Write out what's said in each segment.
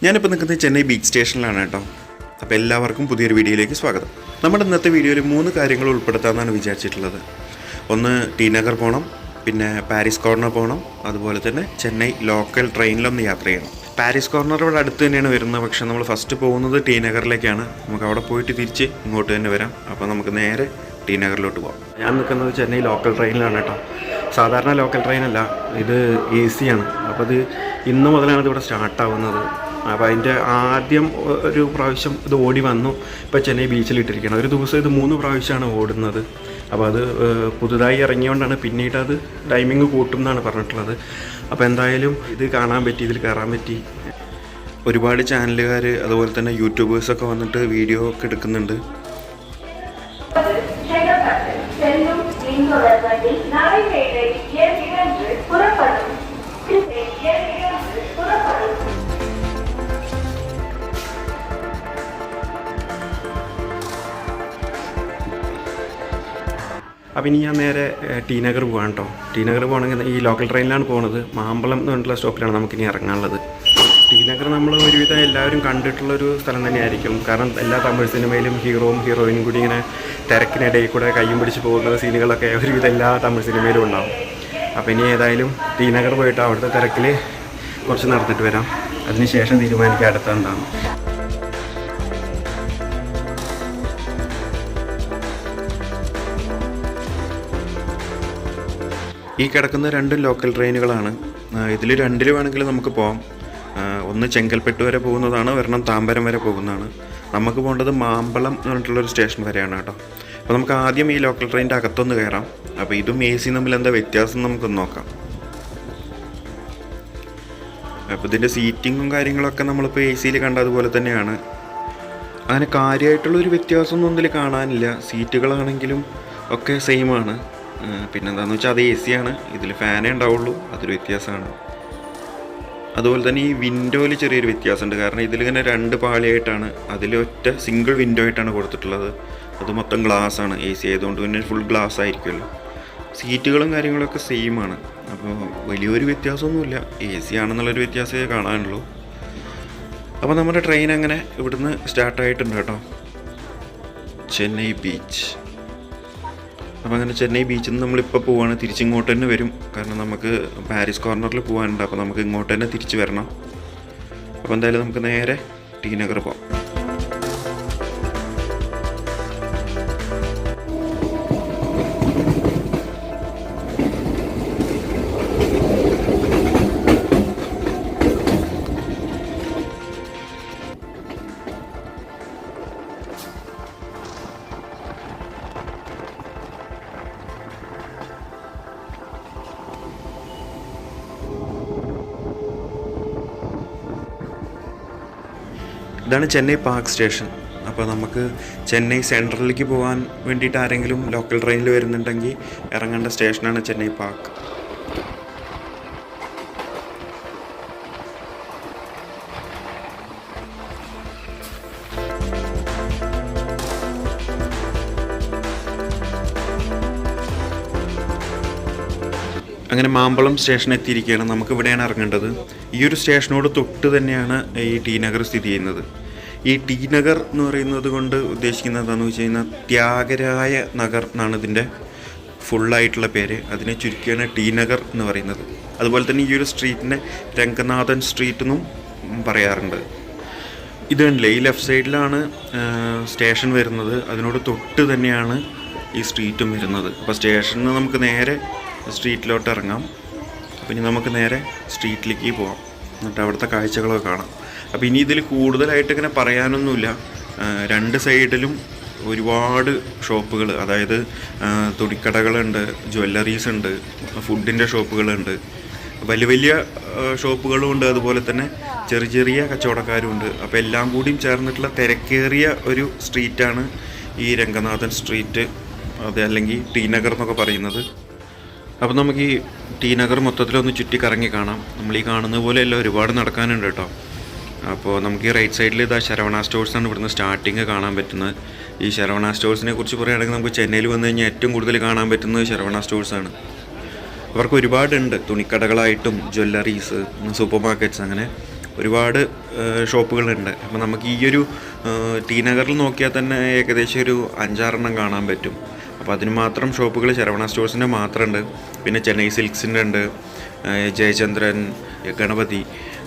ഞാനിപ്പോൾ നിൽക്കുന്നത് ചെന്നൈ ബീച്ച് സ്റ്റേഷനിലാണ് കേട്ടോ. അപ്പോൾ എല്ലാവർക്കും പുതിയൊരു വീഡിയോയിലേക്ക് സ്വാഗതം. നമ്മുടെ ഇന്നത്തെ വീഡിയോയിൽ 3 കാര്യങ്ങൾ ഉൾപ്പെടുത്താമെന്നാണ് വിചാരിച്ചിട്ടുള്ളത്. ഒന്ന് ടി നഗർ പോകണം, പിന്നെ പാരീസ് കോർണർ പോകണം, അതുപോലെ തന്നെ ചെന്നൈ ലോക്കൽ ട്രെയിനിലൊന്ന് യാത്ര ചെയ്യണം. പാരീസ് കോർണർ ഇവിടെ അടുത്ത് തന്നെയാണ് വരുന്നത്, പക്ഷേ നമ്മൾ ഫസ്റ്റ് പോകുന്നത് ടി നഗറിലേക്കാണ്. നമുക്ക് അവിടെ പോയിട്ട് തിരിച്ച് ഇങ്ങോട്ട് തന്നെ വരാം. അപ്പോൾ നമുക്ക് നേരെ ടി നഗറിലോട്ട് പോകാം. ഞാൻ നിൽക്കുന്നത് ചെന്നൈ ലോക്കൽ ട്രെയിനിലാണ് കേട്ടോ. സാധാരണ ലോക്കൽ ട്രെയിനല്ല, ഇത് AC ആണ്. അപ്പോൾ ഇത് ഇന്ന് മുതലാണ് ഇതിവിടെ സ്റ്റാർട്ടാവുന്നത്. അപ്പോൾ അതിൻ്റെ ആദ്യം ഒരു പ്രാവശ്യം ഇത് ഓടി വന്നു. ഇപ്പോൾ ചെന്നൈ ബീച്ചിലിട്ടിരിക്കുകയാണ്. ഒരു ദിവസം ഇത് 3 പ്രാവശ്യമാണ് ഓടുന്നത്. അപ്പോൾ അത് പുതുതായി ഇറങ്ങിയോണ്ടാണ് പിന്നീട് അത് ടൈമിങ് കൂട്ടും എന്നാണ് പറഞ്ഞിട്ടുള്ളത്. അപ്പോൾ എന്തായാലും ഇത് കാണാൻ പറ്റി, ഇതിൽ കയറാൻ പറ്റി. ഒരുപാട് ചാനലുകാർ അതുപോലെ തന്നെ യൂട്യൂബേഴ്സൊക്കെ വന്നിട്ട് വീഡിയോ ഒക്കെ എടുക്കുന്നുണ്ട്. അപ്പോൾ ഇനി ഞാൻ നേരെ ടി നഗർ പോകാൻ കേട്ടോ. ടി നഗർ പോകണമെങ്കിൽ ഈ ലോക്കൽ ട്രെയിനിലാണ് പോകുന്നത്. മാമ്പളം എന്ന് പറഞ്ഞിട്ടുള്ള സ്റ്റോപ്പിലാണ് നമുക്കിനി ഇറങ്ങാനുള്ളത്. ടി നഗർ നമ്മൾ ഒരുവിധം എല്ലാവരും കണ്ടിട്ടുള്ളൊരു സ്ഥലം തന്നെയായിരിക്കും. കാരണം എല്ലാ തമിഴ് സിനിമയിലും ഹീറോയും ഹീറോയിനും കൂടി ഇങ്ങനെ തിരക്കിനിടയിൽ കൂടെ കയ്യും പിടിച്ച് പോകുന്ന സീനുകളൊക്കെ ഒരുവിധം എല്ലാ തമിഴ് സിനിമയിലും ഉണ്ടാവും. അപ്പോൾ ഇനി ഏതായാലും ടി നഗർ പോയിട്ട് അവിടുത്തെ തിരക്കിൽ കുറച്ച് നടത്തിയിട്ട് വരാം. അതിനുശേഷം തീരുമാനിക്കുക അടുത്ത എന്താണ്. ഈ കിടക്കുന്ന 2 ലോക്കൽ ട്രെയിനുകളാണ്. ഇതിൽ 2 വേണമെങ്കിൽ നമുക്ക് പോകാം. ഒന്ന് ചെങ്കൽപ്പെട്ട് വരെ പോകുന്നതാണ്, ഒരെണ്ണം താമ്പരം വരെ പോകുന്നതാണ്. നമുക്ക് പോകേണ്ടത് മാമ്പളം എന്ന് പറഞ്ഞിട്ടുള്ളൊരു സ്റ്റേഷൻ വരെയാണ് കേട്ടോ. അപ്പോൾ നമുക്ക് ആദ്യം ഈ ലോക്കൽ ട്രെയിനിൻ്റെ അകത്തൊന്ന് കയറാം. അപ്പോൾ ഇതും AC തമ്മിൽ എന്താ വ്യത്യാസം നമുക്കൊന്ന് നോക്കാം. അപ്പോൾ ഇതിൻ്റെ സീറ്റിങ്ങും കാര്യങ്ങളൊക്കെ നമ്മളിപ്പോൾ AC കണ്ടതുപോലെ തന്നെയാണ്. അങ്ങനെ കാര്യമായിട്ടുള്ളൊരു വ്യത്യാസമൊന്നും ഇതിൽ കാണാനില്ല. സീറ്റുകളാണെങ്കിലും ഒക്കെ സെയിമാണ്. പിന്നെന്താണെന്ന് വെച്ചാൽ അത് AC ആണ്, ഇതിൽ ഫാനേ ഉണ്ടാവുള്ളൂ, അതൊരു വ്യത്യാസമാണ്. അതുപോലെ തന്നെ ഈ വിൻഡോയിൽ ചെറിയൊരു വ്യത്യാസമുണ്ട്. കാരണം ഇതിലിങ്ങനെ 2 പാളിയായിട്ടാണ്, അതിൽ ഒറ്റ സിംഗിൾ വിൻഡോ ആയിട്ടാണ് കൊടുത്തിട്ടുള്ളത്. അത് മൊത്തം ഗ്ലാസ് ആണ്. AC ആയതുകൊണ്ട് പിന്നെ ഫുൾ ഗ്ലാസ് ആയിരിക്കുമല്ലോ. സീറ്റുകളും കാര്യങ്ങളൊക്കെ സെയിം ആണ്. അപ്പോൾ വലിയൊരു വ്യത്യാസമൊന്നുമില്ല. AC ആണെന്നുള്ളൊരു വ്യത്യാസമേ കാണാനുള്ളൂ. അപ്പോൾ നമ്മുടെ ട്രെയിൻ അങ്ങനെ ഇവിടുന്ന് സ്റ്റാർട്ടായിട്ടുണ്ട് കേട്ടോ. ചെന്നൈ ബീച്ച്. അപ്പോൾ അങ്ങനെ ചെന്നൈ ബീച്ചിൽ നിന്ന് നമ്മളിപ്പോൾ പോവുകയാണ്. തിരിച്ചിങ്ങോട്ട് തന്നെ വരും. കാരണം നമുക്ക് പാരീസ് കോർണറിൽ പോകാനുണ്ട്. അപ്പോൾ നമുക്ക് ഇങ്ങോട്ട് തന്നെ തിരിച്ച് വരണം. അപ്പോൾ എന്തായാലും നമുക്ക് നേരെ ടി നഗർ പോകാം. ഇതാണ് ചെന്നൈ പാർക്ക് സ്റ്റേഷൻ. അപ്പോൾ നമുക്ക് ചെന്നൈ സെൻട്രലിലേക്ക് പോകാൻ വേണ്ടിയിട്ട് ആരെങ്കിലും ലോക്കൽ ട്രെയിനിൽ വരുന്നുണ്ടെങ്കിൽ ഇറങ്ങേണ്ട സ്റ്റേഷനാണ് ചെന്നൈ പാർക്ക്. അങ്ങനെ മാമ്പളം സ്റ്റേഷൻ എത്തിയിരിക്കുകയാണ്. നമുക്ക് ഇവിടെയാണ് ഇറങ്ങേണ്ടത്. ഈ ഒരു സ്റ്റേഷനോട് തൊട്ട് തന്നെയാണ് ഈ ടി നഗർ സ്ഥിതി ചെയ്യുന്നത്. ഈ ടി നഗർ എന്ന് പറയുന്നത് കൊണ്ട് ഉദ്ദേശിക്കുന്നത് എന്താണെന്ന് വെച്ച് കഴിഞ്ഞാൽ ത്യാഗരായ നഗർ എന്നാണ് ഇതിൻ്റെ ഫുള്ളായിട്ടുള്ള പേര്. അതിനെ ചുരുക്കിയാണ് ടി നഗർ എന്ന് പറയുന്നത്. അതുപോലെ തന്നെ ഈ ഒരു സ്ട്രീറ്റിനെ രംഗനാഥൻ സ്ട്രീറ്റ് എന്നും പറയാറുണ്ട്. ഇത് കണ്ടില്ലേ, ഈ ലെഫ്റ്റ് സൈഡിലാണ് സ്റ്റേഷൻ വരുന്നത്. അതിനോട് തൊട്ട് തന്നെയാണ് ഈ സ്ട്രീറ്റും വരുന്നത്. അപ്പോൾ സ്റ്റേഷനിൽ നിന്ന് നമുക്ക് നേരെ സ്ട്രീറ്റിലോട്ട് ഇറങ്ങാം. അപ്പോൾ ഇനി നമുക്ക് നേരെ സ്ട്രീറ്റിലേക്ക് പോകാം. എന്നിട്ട് അവിടുത്തെ കാഴ്ചകളൊക്കെ കാണാം. അപ്പോൾ ഇനി ഇതിൽ കൂടുതലായിട്ട് ഇങ്ങനെ പറയാനൊന്നുമില്ല. 2 സൈഡിലും ഒരുപാട് ഷോപ്പുകൾ, അതായത് തുണിക്കടകളുണ്ട്, ജ്വല്ലറീസ് ഉണ്ട്, ഫുഡിൻ്റെ ഷോപ്പുകളുണ്ട്, വലിയ വലിയ ഷോപ്പുകളും ഉണ്ട്, അതുപോലെ തന്നെ ചെറിയ ചെറിയ കച്ചവടക്കാരും ഉണ്ട്. അപ്പോൾ എല്ലാം കൂടിയും ചേർന്നിട്ടുള്ള തിരക്കേറിയ ഒരു സ്ട്രീറ്റാണ് ഈ രംഗനാഥൻ സ്ട്രീറ്റ്, അത് അല്ലെങ്കിൽ ടി നഗർ എന്നൊക്കെ പറയുന്നത്. അപ്പോൾ നമുക്ക് ഈ ടി നഗർ മൊത്തത്തിലൊന്ന് ചുറ്റിക്കറങ്ങി കാണാം. നമ്മൾ ഈ കാണുന്ന പോലെയല്ല, ഒരുപാട് നടക്കാനുണ്ട് കേട്ടോ. അപ്പോൾ നമുക്ക് ഈ റൈറ്റ് സൈഡിൽ ഇതാ ശരവണ സ്റ്റോഴ്സാണ് ഇവിടുന്ന് സ്റ്റാർട്ടിങ് കാണാൻ പറ്റുന്നത്. ഈ ശരവണ സ്റ്റോഴ്സിനെ കുറിച്ച് പറയുകയാണെങ്കിൽ നമുക്ക് ചെന്നൈയിൽ വന്നു കഴിഞ്ഞാൽ ഏറ്റവും കൂടുതൽ കാണാൻ പറ്റുന്നത് ശരവണ സ്റ്റോഴ്സാണ്. അവർക്ക് ഒരുപാടുണ്ട്, തുണിക്കടകളായിട്ടും ജ്വല്ലറീസ്, സൂപ്പർ മാർക്കറ്റ്സ്, അങ്ങനെ ഒരുപാട് ഷോപ്പുകളുണ്ട്. അപ്പോൾ നമുക്ക് ഈ ഒരു ടി നഗറിൽ നോക്കിയാൽ തന്നെ ഏകദേശം ഒരു 5-6 കാണാൻ പറ്റും. അപ്പോൾ അതിന് മാത്രം ഷോപ്പുകൾ ശരവണ സ്റ്റോഴ്സിൻ്റെ മാത്രമുണ്ട്. പിന്നെ ചെന്നൈ സിൽക്സിൻ്റെ ഉണ്ട്, ജയചന്ദ്രൻ, ഗണപതി,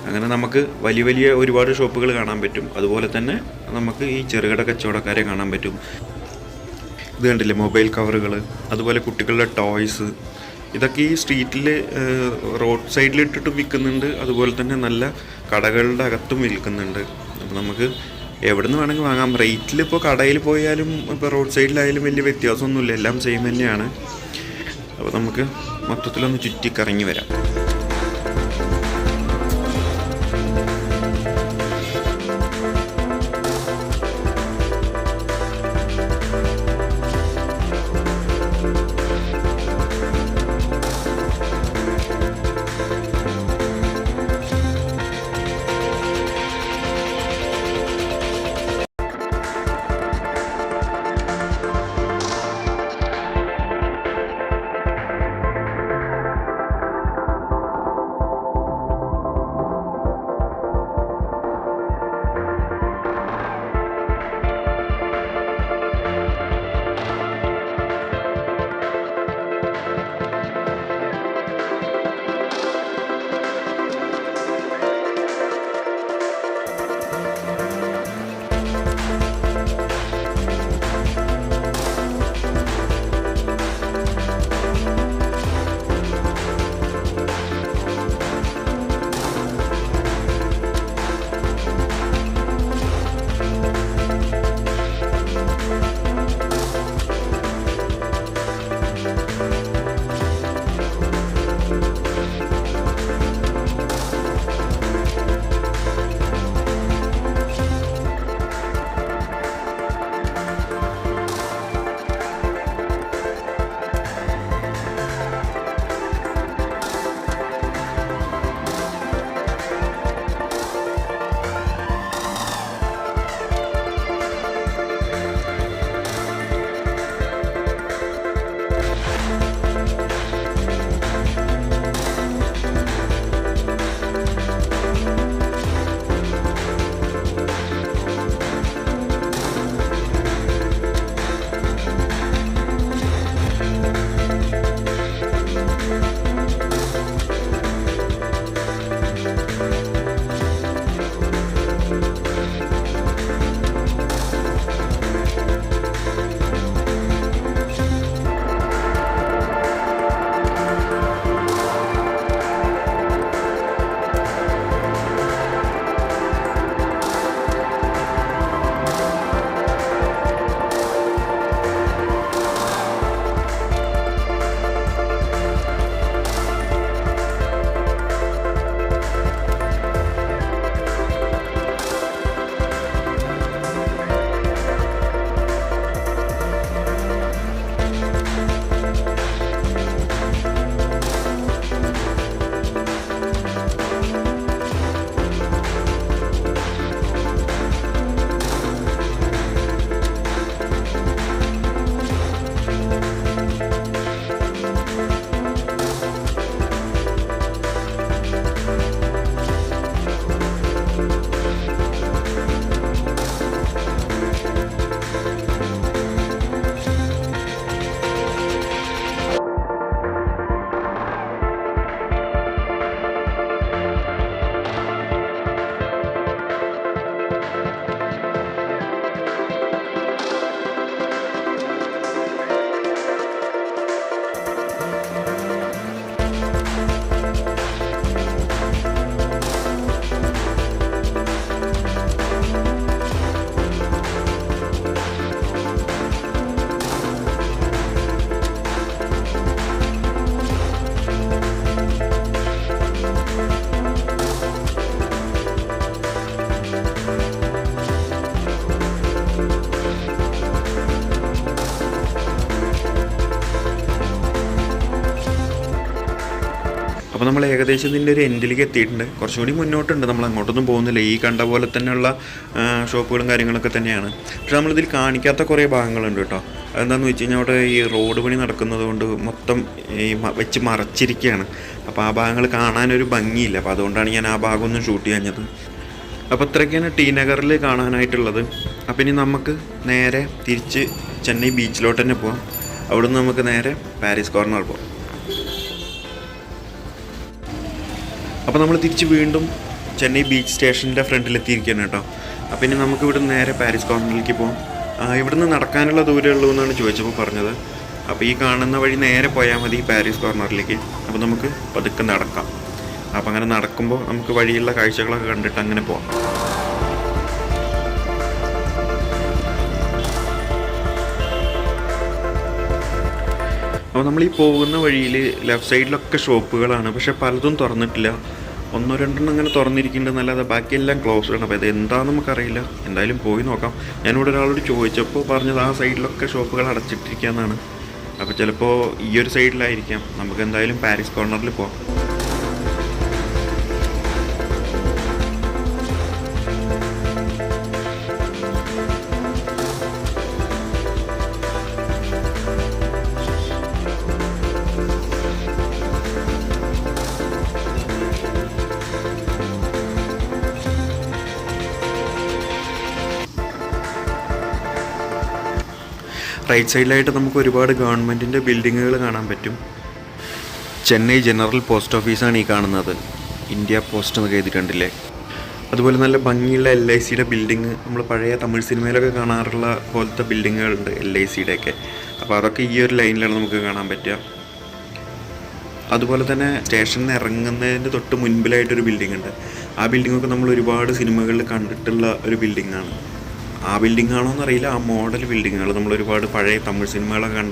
അങ്ങനെ നമുക്ക് വലിയ വലിയ ഒരുപാട് ഷോപ്പുകൾ കാണാൻ പറ്റും. അതുപോലെ തന്നെ നമുക്ക് ഈ ചെറുകിട കച്ചവടക്കാരെ കാണാൻ പറ്റും. ഇത് കണ്ടില്ലേ, മൊബൈൽ കവറുകൾ, അതുപോലെ കുട്ടികളുടെ ടോയ്സ്, ഇതൊക്കെ ഈ സ്ട്രീറ്റിൽ റോഡ് സൈഡിൽ ഇട്ടിട്ട് വിൽക്കുന്നുണ്ട്. അതുപോലെ തന്നെ നല്ല കടകളുടെ അകത്തും വിൽക്കുന്നുണ്ട്. അപ്പോൾ നമുക്ക് എവിടെ നിന്ന് വേണമെങ്കിൽ വാങ്ങാം. റേറ്റിൽ ഇപ്പോൾ കടയിൽ പോയാലും ഇപ്പോൾ റോഡ് സൈഡിലായാലും വലിയ വ്യത്യാസമൊന്നുമില്ല, എല്ലാം സെയിം തന്നെയാണ്. അപ്പോൾ നമുക്ക് മൊത്തത്തിലൊന്ന് ചുറ്റിക്കറങ്ങി വരാം. അപ്പോൾ നമ്മൾ ഏകദേശം ഇതിൻ്റെ ഒരു എൻഡിലേക്ക് എത്തിയിട്ടുണ്ട്. കുറച്ചും കൂടി മുന്നോട്ടുണ്ട്, നമ്മൾ അങ്ങോട്ടൊന്നും പോകുന്നില്ല. ഈ കണ്ട പോലെ തന്നെയുള്ള ഷോപ്പുകളും കാര്യങ്ങളൊക്കെ തന്നെയാണ്. പക്ഷേ നമ്മളിതിൽ കാണിക്കാത്ത കുറേ ഭാഗങ്ങളുണ്ട് കേട്ടോ. അതെന്താണെന്ന് വെച്ച് കഴിഞ്ഞാൽ അവിടെ ഈ റോഡ് പണി നടക്കുന്നത് കൊണ്ട് മൊത്തം ഈ വെച്ച് മറച്ചിരിക്കുകയാണ്. അപ്പോൾ ആ ഭാഗങ്ങൾ കാണാനൊരു ഭംഗിയില്ല. അപ്പോൾ അതുകൊണ്ടാണ് ഞാൻ ആ ഭാഗമൊന്നും ഷൂട്ട് ചെയ്യാഞ്ഞത്. അപ്പോൾ ഇത്രയൊക്കെയാണ് ടി നഗറിൽ കാണാനായിട്ടുള്ളത്. അപ്പോൾ ഇനി നമുക്ക് നേരെ തിരിച്ച് ചെന്നൈ ബീച്ചിലോട്ട് തന്നെ പോകാം. അവിടുന്ന് നമുക്ക് നേരെ പാരീസ് കോർണർ പോകാം. അപ്പോൾ നമ്മൾ തിരിച്ച് വീണ്ടും ചെന്നൈ ബീച്ച് സ്റ്റേഷൻ്റെ ഫ്രണ്ടിലെത്തിയിരിക്കുകയാണ് കേട്ടോ. അപ്പോൾ ഇനി നമുക്ക് ഇവിടുന്ന് നേരെ പാരീസ് കോർണറിലേക്ക് പോകാം. ഇവിടുന്ന് നടക്കാനുള്ള ദൂരമേ ഉള്ളൂ എന്നാണ് ചോദിച്ചപ്പോൾ പറഞ്ഞത്. അപ്പോൾ ഈ കാണുന്ന വഴി നേരെ പോയാൽ മതി പാരീസ് കോർണറിലേക്ക്. അപ്പോൾ നമുക്ക് പതുക്കെ നടക്കാം. അപ്പോൾ അങ്ങനെ നടക്കുമ്പോൾ നമുക്ക് വഴിയുള്ള കാഴ്ചകളൊക്കെ കണ്ടിട്ട് അങ്ങനെ പോകാം. അപ്പോൾ നമ്മൾ ഈ പോകുന്ന വഴിയിൽ ലെഫ്റ്റ് സൈഡിലൊക്കെ ഷോപ്പുകളാണ്. പക്ഷേ പലതും തുറന്നിട്ടില്ല. 1-2 അങ്ങനെ തുറന്നിരിക്കുന്നുണ്ടെന്നല്ലാതെ ബാക്കിയെല്ലാം ക്ലോസ്ഡ് ആണ്. അപ്പോൾ ഇത് എന്താണെന്ന് നമുക്കറിയില്ല. എന്തായാലും പോയി നോക്കാം. ഞാനിവിടെ ഒരാളോട് ചോദിച്ചപ്പോൾ പറഞ്ഞത് ആ സൈഡിലൊക്കെ ഷോപ്പുകൾ അടച്ചിട്ടിരിക്കുകയെന്നാണ്. അപ്പോൾ ചിലപ്പോൾ ഈ ഒരു സൈഡിലായിരിക്കാം. നമുക്ക് എന്തായാലും പാരീസ് കോർണറിൽ പോകാം. റൈറ്റ് സൈഡിലായിട്ട് നമുക്ക് ഒരുപാട് ഗവൺമെൻറ്റിൻ്റെ ബിൽഡിങ്ങുകൾ കാണാൻ പറ്റും. ചെന്നൈ ജനറൽ പോസ്റ്റ് ഓഫീസാണ് ഈ കാണുന്നത്. ഇന്ത്യ പോസ്റ്റ് എന്നൊക്കെ എഴുതിയിട്ടുണ്ടല്ലേ. അതുപോലെ നല്ല ഭംഗിയുള്ള LICയുടെ ബിൽഡിങ്, നമ്മൾ പഴയ തമിഴ് സിനിമയിലൊക്കെ കാണാറുള്ള പോലത്തെ ബിൽഡിങ്ങുകളുണ്ട് LICയുടെയൊക്കെ. അപ്പോൾ അതൊക്കെ ഈ ഒരു ലൈനിലാണ് നമുക്ക് കാണാൻ പറ്റുക. അതുപോലെ തന്നെ സ്റ്റേഷനിൽ ഇറങ്ങുന്നതിൻ്റെ തൊട്ട് മുൻപിലായിട്ടൊരു ബിൽഡിംഗ് ഉണ്ട്. ആ ബിൽഡിങ്ങൊക്കെ നമ്മൾ ഒരുപാട് സിനിമകളിൽ കണ്ടിട്ടുള്ള ഒരു ബിൽഡിങ്ങാണ്. ആ ബിൽഡിംഗ് ആണോ എന്നറിയില്ല, ആ മോഡൽ ബിൽഡിങ്ങുകൾ നമ്മൾ ഒരുപാട് പഴയ തമിഴ് സിനിമകളൊക്കെ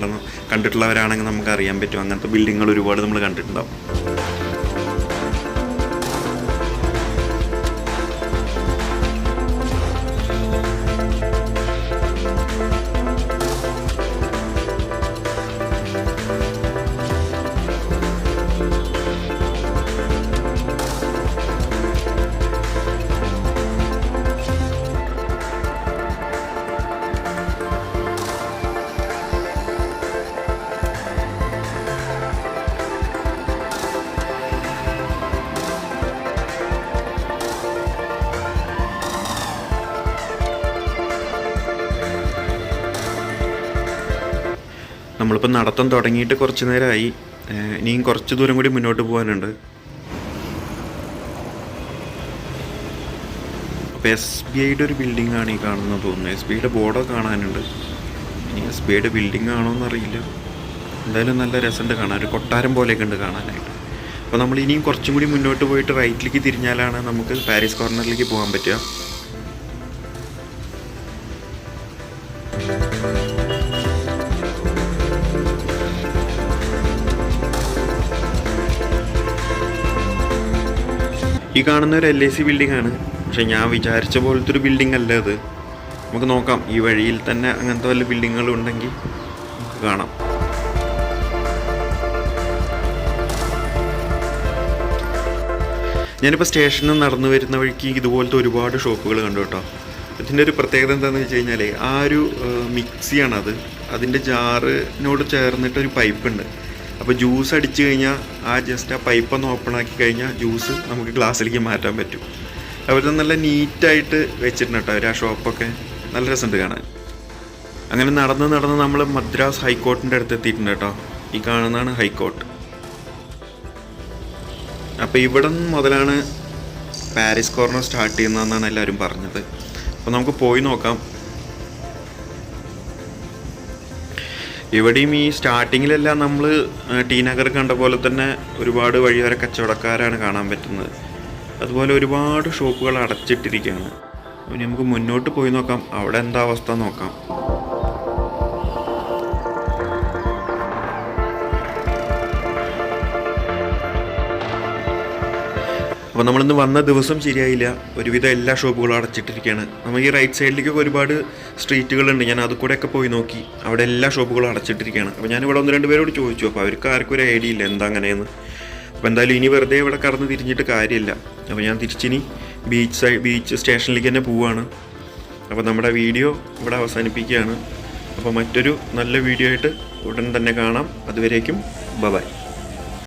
കണ്ടിട്ടുള്ളവരാണെങ്കിൽ നമുക്ക് അറിയാൻ പറ്റും. അങ്ങനത്തെ ബിൽഡിങ്ങുകൾ ഒരുപാട് നമ്മൾ കണ്ടിട്ടുണ്ടാവും. നമ്മളിപ്പോൾ നടത്തം തുടങ്ങിയിട്ട് കുറച്ച് നേരമായി. ഇനിയും കുറച്ച് ദൂരം കൂടി മുന്നോട്ട് പോകാനുണ്ട്. അപ്പോൾ SBIയുടെ ഒരു ബിൽഡിങ്ങാണ് ഈ കാണുന്നത് തോന്നുന്നു. SBIയുടെ ബോർഡൊക്കെ കാണാനുണ്ട്. ഇനി SBIയുടെ ബിൽഡിംഗ് ആണോ എന്നറിയില്ല. എന്തായാലും നല്ല രസമുണ്ട് കാണാൻ, ഒരു കൊട്ടാരം പോലെയൊക്കെ ഉണ്ട് കാണാനായിട്ട്. അപ്പോൾ നമ്മൾ ഇനിയും കുറച്ചും കൂടി മുന്നോട്ട് പോയിട്ട് റൈറ്റിലേക്ക് തിരിഞ്ഞാലാണ് നമുക്ക് പാരീസ് കോർണറിലേക്ക് പോകാൻ പറ്റുക. ഈ കാണുന്ന ഒരു LIC ബിൽഡിംഗ് ആണ്. പക്ഷെ ഞാൻ വിചാരിച്ച പോലത്തെ ഒരു ബിൽഡിംഗ് അല്ല അത്. നമുക്ക് നോക്കാം, ഈ വഴിയിൽ തന്നെ അങ്ങനത്തെ വല്ല ബിൽഡിങ്ങുകളും ഉണ്ടെങ്കിൽ നമുക്ക് കാണാം. ഞാനിപ്പോൾ സ്റ്റേഷനിൽ നിന്ന് നടന്നു വരുന്ന വഴിക്ക് ഇതുപോലത്തെ ഒരുപാട് ഷോപ്പുകൾ കണ്ടു കേട്ടോ. ഇതിൻ്റെ ഒരു പ്രത്യേകത എന്താണെന്ന് വെച്ച് കഴിഞ്ഞാൽ ആ ഒരു മിക്സിയാണത്. അതിൻ്റെ ജാറിനോട് ചേർന്നിട്ടൊരു പൈപ്പുണ്ട്. അപ്പോൾ ജ്യൂസ് അടിച്ചു കഴിഞ്ഞാൽ ജസ്റ്റ് ആ പൈപ്പൊന്ന് ഓപ്പൺ ആക്കി കഴിഞ്ഞാൽ ജ്യൂസ് നമുക്ക് ഗ്ലാസ്സിലേക്ക് മാറ്റാൻ പറ്റും. അവർ നല്ല നീറ്റായിട്ട് വെച്ചിട്ടുണ്ട് കേട്ടോ അവർ ആ ഷോപ്പൊക്കെ. നല്ല രസമുണ്ട് കാണാൻ. അങ്ങനെ നടന്ന് നമ്മൾ മദ്രാസ് ഹൈക്കോർട്ടിൻ്റെ അടുത്ത് എത്തിയിട്ടുണ്ട് കേട്ടോ. ഈ കാണുന്നതാണ് ഹൈക്കോർട്ട്. അപ്പോൾ ഇവിടെ മുതലാണ് പാരീസ് കോർണർ സ്റ്റാർട്ട് ചെയ്യുന്നതെന്നാണ് എല്ലാവരും പറഞ്ഞത്. അപ്പോൾ നമുക്ക് പോയി നോക്കാം. ഇവിടെയും ഈ സ്റ്റാർട്ടിങ്ങിലെല്ലാം നമ്മൾ ടി നഗർ കണ്ട പോലെ തന്നെ ഒരുപാട് വഴിയോര കച്ചവടക്കാരാണ് കാണാൻ പറ്റുന്നത്. അതുപോലെ ഒരുപാട് ഷോപ്പുകൾ അടച്ചിട്ടിരിക്കുകയാണ്. അപ്പോൾ നമുക്ക് മുന്നോട്ട് പോയി നോക്കാം, അവിടെ എന്താ അവസ്ഥ നോക്കാം. അപ്പോൾ നമ്മളിന്ന് വന്ന ദിവസം ശരിയായില്ല. ഒരുവിധം എല്ലാ ഷോപ്പുകളും അടച്ചിട്ടിരിക്കുകയാണ്. നമ്മൾ ഈ റൈറ്റ് സൈഡിലേക്കൊക്കെ ഒരുപാട് സ്ട്രീറ്റുകളുണ്ട്. ഞാൻ അത് കൂടെയൊക്കെ പോയി നോക്കി. അവിടെ എല്ലാ ഷോപ്പുകളും അടച്ചിട്ടിരിക്കുകയാണ്. അപ്പോൾ ഞാനിവിടെ 1-2 പേരോട് ചോദിച്ചു. അപ്പോൾ അവർക്ക് ആർക്കും ഒരു ഐഡിയ ഇല്ല എന്താ അങ്ങനെയെന്ന്. അപ്പോൾ എന്തായാലും ഇനി വെറുതെ ഇവിടെ കടന്ന് തിരിഞ്ഞിട്ട് കാര്യമില്ല. അപ്പോൾ ഞാൻ തിരിച്ചിനി ബീച്ച് സ്റ്റേഷനിലേക്ക് തന്നെ പോവുകയാണ്. അപ്പോൾ നമ്മുടെ വീഡിയോ ഇവിടെ അവസാനിപ്പിക്കുകയാണ്. അപ്പോൾ മറ്റൊരു നല്ല വീഡിയോ ആയിട്ട് ഉടൻ തന്നെ കാണാം. അതുവരേക്കും ബൈ.